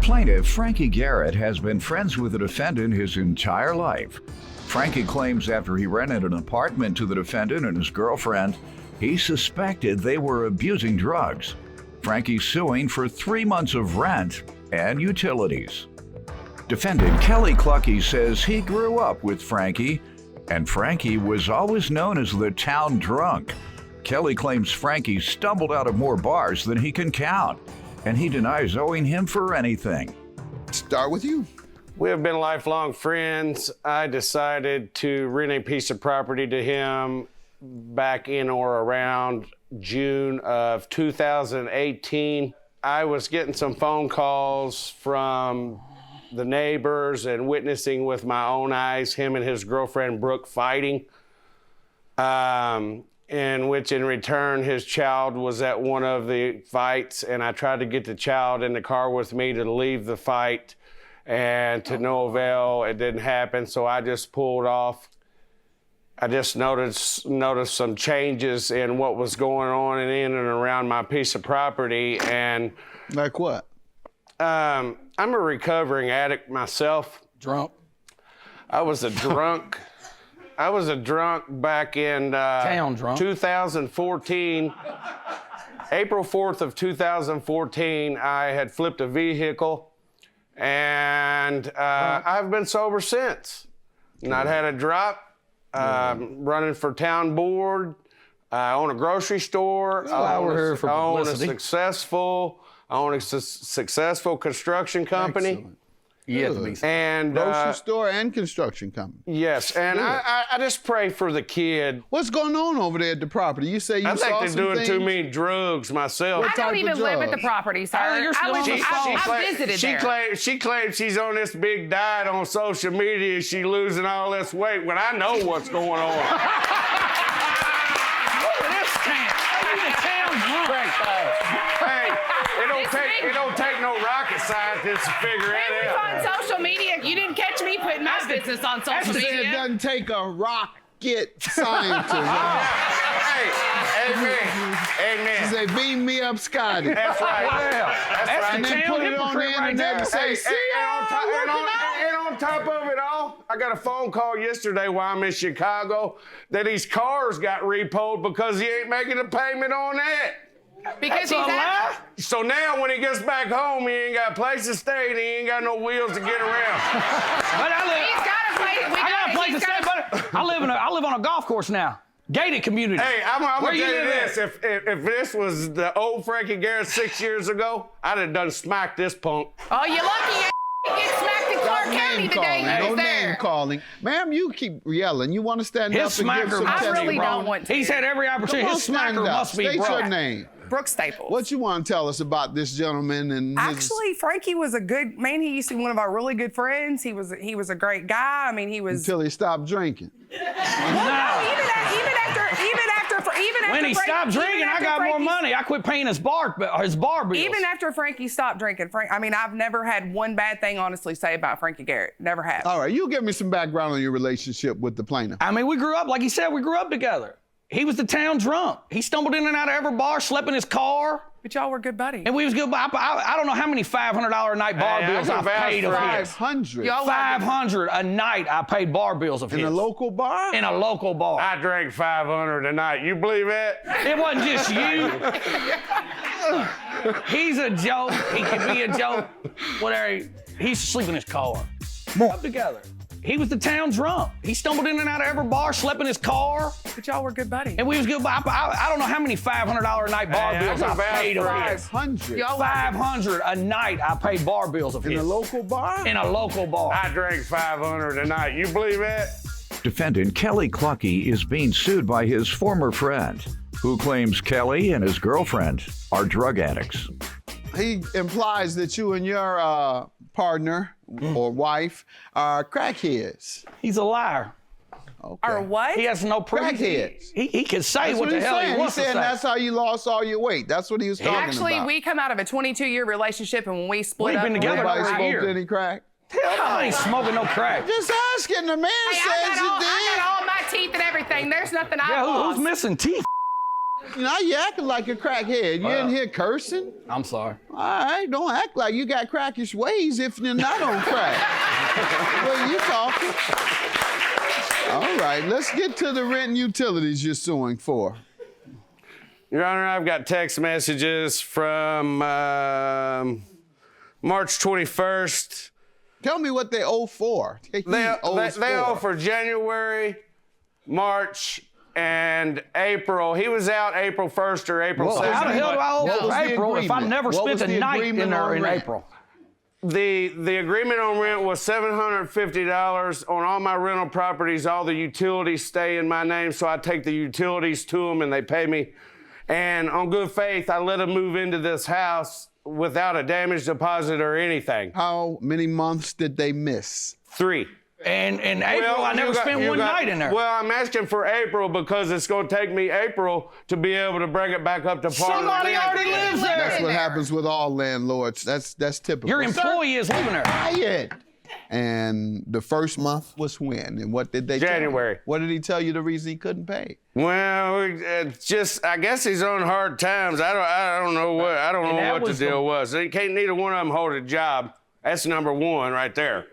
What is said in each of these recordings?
Plaintiff Frankie Garrett has been friends with the defendant his entire life. Frankie claims after he rented an apartment to the defendant and his girlfriend, he suspected they were abusing drugs. Frankie's suing for 3 months of rent and utilities. Defendant Kelly Clucky says he grew up with Frankie, and Frankie was always known as the town drunk. Kelly claims Frankie stumbled out of more bars than he can count, and he denies owing him for anything. Start with you. We have been lifelong friends. I decided to rent a piece of property to him back in or around June of 2018. I was getting some phone calls from the neighbors and witnessing with my own eyes him and his girlfriend Brooke fighting, in which in return his child was at one of the fights, and I tried to get the child in the car with me to leave the fight, and to no avail. It didn't happen, so I just pulled off. I just noticed some changes in what was going on in and around my piece of property. And like what? I'm a recovering addict myself. Drunk. I was a drunk. I was a drunk back in Town drunk. 2014. April 4th of 2014, I had flipped a vehicle, and I've been sober since. Not had a drop. Running for town board. I own a grocery store. I own a successful construction company. Excellent. You have to be. And grocery store and construction company. yes, and I just pray for the kid. What's going on over there at the property? You say you I saw think they're some doing things? too many drugs myself. What I don't type even of live at the drugs? property, sir. Oh, you're still on the phone. I visited there. She claims she's on this big diet on social media. She's losing all this weight when I know what's going on. Look at this town. You the town drunk. Hey, it don't take no rocket scientist to figure It it was out. on social media. You didn't catch me putting my business on social You said it media. doesn't take a rocket scientist. Hey, amen. You say, beam me up, Scotty. That's right. That's right. And then town put it on the hypocrite right internet there. and say, Hey, see, and on top of it all, I got a phone call yesterday while I'm in Chicago that his cars got repoed because he ain't making a payment on that. Because That's a he's lie. So now when he gets back home, he ain't got a place to stay and he ain't got no wheels to get around. But He's got a place. I got a place to stay, but I live on a golf course now. Gated community. Hey, I'm gonna Where tell you you live this. If this was the old Frankie Garrett 6 years ago, I'd have done smacked this punk. Oh, you're lucky you get smacked in Clark County the day you no was name there. calling. Ma'am, you keep yelling. You want to stand His up and give smacker some must I be really broke. don't want to. He's had every opportunity. Come on, His stand smacker up. must be State broke. your name. Brooke Staples. What you want to tell us about this gentleman and his... Actually, Frankie was a good man. He used to be one of our really good friends. He was a great guy. I mean, he was. Until he stopped drinking. Even after When he Frank- stopped even drinking, I after got more Frankie's- money. I quit paying his bar bills. Even after Frankie stopped drinking, I mean, I've never had one bad thing, honestly, say about Frankie Garrett. Never have. All right, you give me some background on your relationship with the plaintiff. I mean, we grew up, like he said, we grew up together. He was the town drunk. He stumbled in and out of every bar, slept in his car, But y'all were good buddies. and we was good. I don't know how many $500 a night bar Hey, bills I I can vouch paid for of it. his. 500 Y'all were good- 500 a night I paid bar bills of in his. a local bar? In a local bar. I drank 500 a night. You believe that? It wasn't just you. He's a joke. He can be a joke. Whatever. He used to sleep in his car. Up together. He was the town drunk. He stumbled in and out of every bar, slept in his car, But y'all were good buddies. and we was good. I don't know how many $500 a night bar Hey, bills I I can vouch paid of for it. his. 500 Y'all were- 500 a night I paid bar bills of in his. a local bar? In a local bar. I drank 500 a night. You believe that? Defendant Kelly Clucky is being sued by his former friend, who claims Kelly and his girlfriend are drug addicts. He implies that you and your partner or wife are crackheads. He's a liar. Okay. Or what? He has no proof. Crackheads. He can say That's what the he's hell saying. he wants He's to saying say. that's how you lost all your weight. That's what he was talking Actually, about. we come out of a 22-year relationship, and when we split We've up, been together Nobody over a smoked year. any crack? Hell no, I ain't smoking no crack. Just asking. The man Hey, says you I did. got all my teeth and everything. There's nothing I Yeah, lost. who's missing teeth? Now you acting like a crackhead. You in here cursing? I'm sorry. All right, don't act like you got crackish ways if you're not on crack. What are you talking? All right, let's get to the rent and utilities you're suing for. Your Honor, I've got text messages from March 21st. Tell me what they owe for. They owe for January, March, and April. He was out April 1st or April 2nd. How the hell do I owe What for was the April if I agreement? never What spent was a the night in agreement there on in rent? April? The agreement on rent was $750 on all my rental properties. All the utilities stay in my name, so I take the utilities to them and they pay me. And on good faith, I let them move into this house without a damage deposit or anything. How many months did they miss? 3. And in April, I never spent one night in there. Well, I'm asking for April because it's going to take me April to be able to bring it back up to par. Somebody already lives there. That's what happens with all landlords. That's typical. Your employee is living there. Quiet. And the first month was when? And what did they tell you? January. What did he tell you the reason he couldn't pay? Well, it's just I guess he's on hard times. I don't know what the deal was. Neither one of them hold a job. That's number one right there.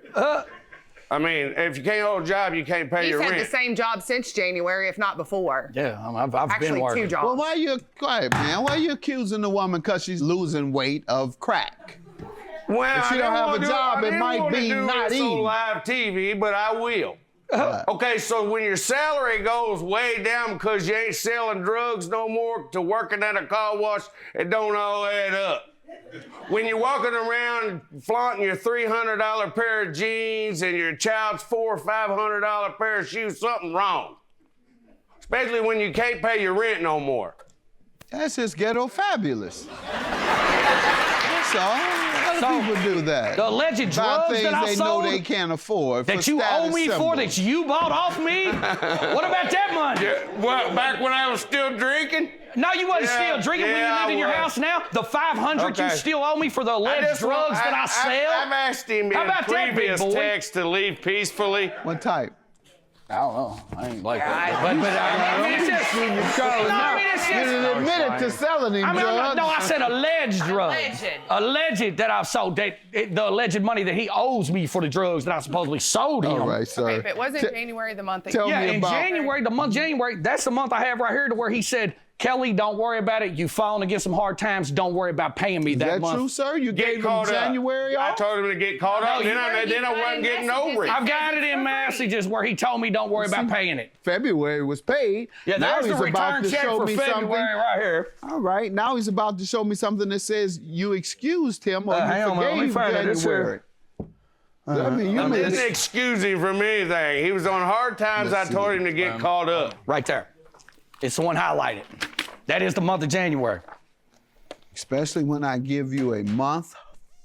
I mean, if you can't hold a job, you can't pay He's your had rent. the same job since January, if not before. Yeah, I've been Actually, working. 2 jobs. Well, why you quiet, man? Why you accusing the woman because she's losing weight of crack? Well, If she don't have a job, it might be not eating. on live TV, but I will. Okay, so when your salary goes way down because you ain't selling drugs no more to working at a car wash, it don't all add up. When you're walking around flaunting your $300 pair of jeans and your child's $400 or $500 pair of shoes, something wrong. Especially when you can't pay your rent no more. That's just ghetto fabulous. That's all. Other people do that. The alleged Buy drugs things that I they sold know they can't afford. that you owe me for, that you bought off me? What about that money? Yeah, well, back when I was still drinking? No, you wasn't Yeah, still drinking when you yeah, lived in your I was. house now? The $500 you Okay. still owe me for the alleged drugs that I sell? I've asked him How in about that, big previous boy? texts to leave peacefully. What type? I don't know. I ain't like that. I- But I mean, it's just... No, I mean, it's You just... didn't admit it to selling him, I mean, Judge. no, I said alleged drugs. Alleged. Alleged that I've sold, the alleged money that he owes me for the drugs that I supposedly sold him. All right, sir. Okay, if it wasn't January, the month that tell you... me Yeah, in about- January, the month January, that's the month I have right here to where he said, Kelly, don't worry about it. You've fallen against some hard times. Don't worry about paying me Is that that month. true, sir? You Get gave him caught up. January I off? told him to get caught up. Then I wasn't getting over it. I've got it in messages where he told me don't worry about paying it. February was paid. Yeah, now there's he's the about return to check show for me February something. right here. All right, now he's about to show me something that says you excused him or hang you on, man, let me forgave find it. It's January. I mean, you I missed. didn't excuse him from anything. He was on hard times. Let's I told see. him to get caught up. Right there. It's the one highlighted. That is the month of January. Especially when I give you a month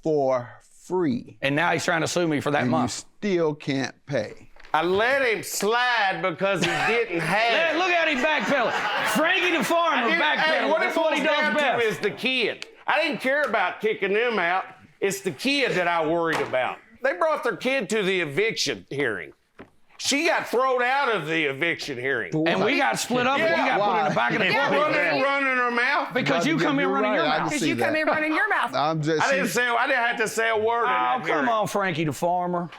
for free And now he's trying to sue me for that and you month. still can't pay. I let him slide because he didn't have it. Look at him backpedaling. Frankie the farmer Hey, backpedaling. what it That's what he boils does down to best. is the kid. I didn't care about kicking them out. It's the kid that I worried about. They brought their kid to the eviction hearing. She got thrown out of the eviction hearing. And we got split up and you got put in the back of the Yeah, club. Running her mouth. Because you come in running your Right, I mouth. can Because you see come that. in running your mouth. I'm just. I didn't have to say a word in Oh, that come hearing. on, Frankie the farmer.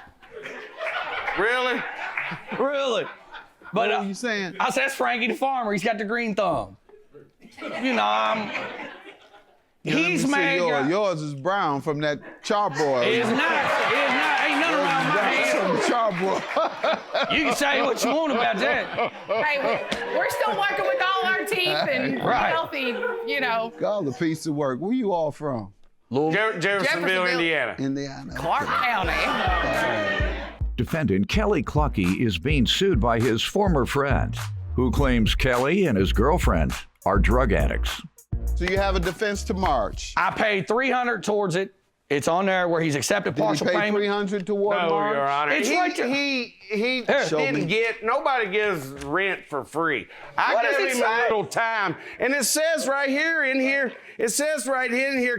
Really? Really? But What are you saying? I said, that's Frankie the farmer. He's got the green thumb. You know, he's Let me see mad. yours is brown from that charbroil. It's not. Ain't nothing wrong with my hand. From the charbroil. You can say what you want about that. Hey, we're still working with all our teeth and Right. healthy, you know. Call the piece of work. Where you all from? Jeffersonville, Indiana. Indiana. Clark County. Defendant Kelly Clucky is being sued by his former friend, who claims Kelly and his girlfriend are drug addicts. So you have a defense to March. I paid $300 towards it. It's on there where he's accepted Did he partial pay payment. $300 toward No, March? Your Honor. It's right there. He Show didn't me. get, nobody gives rent for free. I What does gave it him say? a little time. And it says right here in here,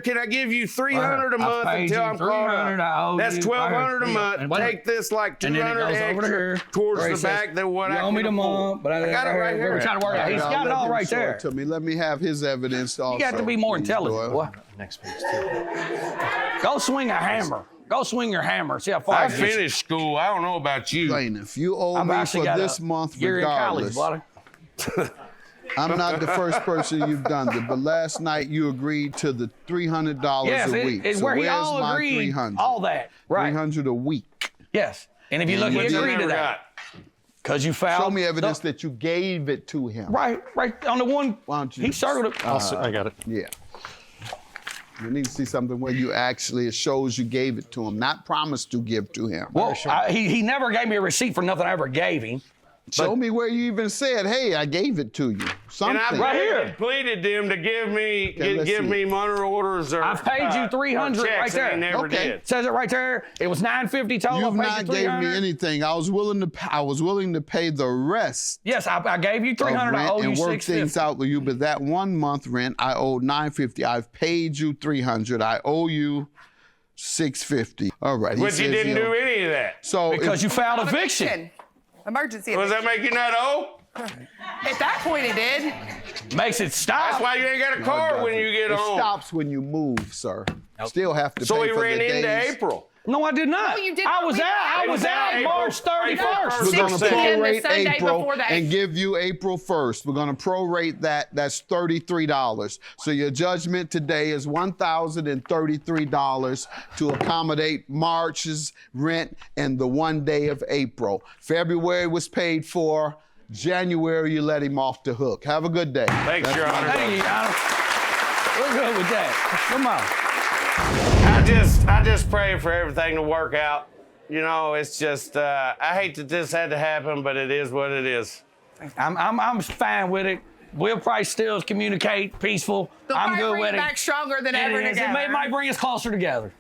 can I give you $300 a month paid until you I'm caught $300, I owe up? That's you $1,200 a $500. month. And wait a Take this like And then it $200 goes over to extra here, towards where the it says, back than what you I owe can me the afford. month, but I got it right here. We're trying to work it out. He's I'll got it let all him right show it there. To me. Let me have his evidence also. You got to be more please, intelligent, Doyle. boy. Next page, too. Go swing a hammer. Go swing your hammer. See how far I it gets you. finished school. I don't know about you. Plaintiff, you owe I've me actually for got this a month year in college, regardless. buddy. I'm not the first person you've done it, but last night you agreed to the $300 Yes, a week. it's So where he where's all my agreed, 300? all that. Right. 300 a week. Yes. And if you look, he Which I agreed to Never that. got. Because you filed. Show me evidence that you gave it to him. Right on the one. Why don't you He circled it. I got it. Yeah. We need to see something where you actually, it shows you gave it to him, not promised to give to him. Well, he never gave me a receipt for nothing I ever gave him. Show me where you even said, hey, I gave it to you. Something. And I Right here. pleaded them to give me Okay, let's see. me money orders or I've paid you $300 or checks, right there. and they never Okay. did. Says it right there. It was $950 total. You've I not paid you gave me $300. anything. I was willing to pay the rest Yes, I gave you of $300. I rent owe you and work things $650. out with you, but that 1 month rent I owed $950. I've paid you $300. I owe you $650. All right. he But you says didn't he do owed- any of that. So Because if- you filed eviction. Emergency Does that eviction. make you not owe? At that point, it did. Makes it stop. That's why you ain't got a car when you get it home. stops when you move, sir. Still have to So pay we for ran the into days. April. No, I did not. No, you did I not. was We- out. I It was was out April. March 31st. We're going to 6 p.m. to prorate Sunday April before the and 8th. give you April 1st. We're going to prorate that. That's $33. So your judgment today is $1,033 to accommodate March's rent and the 1 day of April. February was paid for. January, you let him off the hook. Have a good day. Thanks, Your Honor. Thank you, Your Honor. We're good with that. Come on. I just pray for everything to work out. You know, it's just I hate that this had to happen, but it is what it is. I'm fine with it. We'll probably still communicate, peaceful. They'll I'm probably good bring with it it. back stronger than ever It is. together. It might bring us closer together.